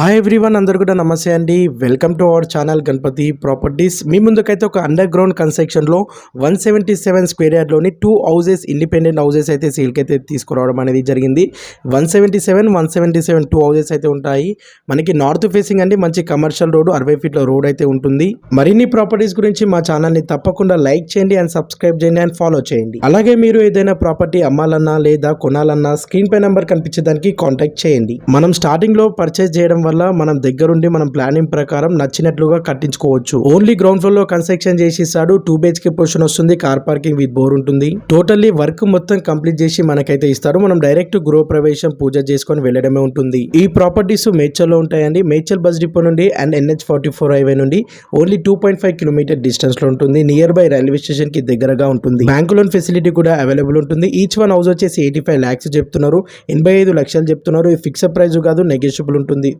Hi everyone, అందరు కూడా నమస్తే అండి. Welcome to our channel Ganapathi properties. మీ ముందుకైతే ఒక అండర్ గ్రౌండ్ కన్స్ట్రక్షన్లో 177 స్క్వేర్ యార్డ్లోని 2 హౌసెస్, ఇండిపెండెంట్ హౌసెస్ అయితే సేల్కి అయితే తీసుకురావడం అనేది జరిగింది. 177 2 హౌసెస్ అయితే ఉంటాయి. మనకి నార్త్ ఫేసింగ్ అండి, మంచి కమర్షియల్ రోడ్, 60 ఫీట్ల రోడ్ అయితే ఉంటుంది. మరిన్ని ప్రాపర్టీస్ గురించి మా ఛానల్ని తప్పకుండా లైక్ చేయండి అండ్ సబ్స్క్రైబ్ చేయండి అండ్ ఫాలో చేయండి. అలాగే మీరు ఏదైనా ప్రాపర్టీ అమ్మాలన్నా లేదా కొనాలన్నా స్క్రీన్ పై నెంబర్ కనిపించేదానికి కాంటాక్ట్ చేయండి. మనం స్టార్టింగ్ లో పర్చేస్ చేయడం వల్ల మనం దగ్గరుండి మనం ప్లానింగ్ ప్రకారం నచ్చినట్లుగా కట్టించుకోవచ్చు. ఓన్లీ గ్రౌండ్ ఫ్లోర్ లో కన్స్ట్రక్షన్ చేసి ఇస్తాడు. 2 BHK పొజిషన్ వస్తుంది. కార్ పార్కింగ్ విత్ బోర్ ఉంటుంది. టోటల్లీ వర్క్ మొత్తం కంప్లీట్ చేసి మనకైతే ఇస్తారు. మనం డైరెక్ట్ గృహ ప్రవేశం పూజ చేసుకొని వెళ్ళడమే ఉంటుంది. ఈ ప్రాపర్టీస్ మేడ్చల్ లో ఉంటాయండి. మేడ్చల్ బస్ డిపో నుండి అండ్ NH44 హైవే నుండి ఓన్లీ 2.5 కిలోమీటర్ డిస్టెన్స్ లో ఉంటుంది. నియర్ బై రైల్వే స్టేషన్ కి దగ్గరగా ఉంటుంది. బ్యాంక్ లోన్ ఫెసిలిటీ కూడా అవైలబుల్ ఉంటుంది. ఈచ్ వన్ హౌస్ వచ్చేసి 85 lakhs చెప్తున్నారు. 85 లక్షలు చెప్తున్నారు. ఫిక్స్డ్ ప్రైస్ కాదు, నెగోషియబుల్ ఉంటుంది.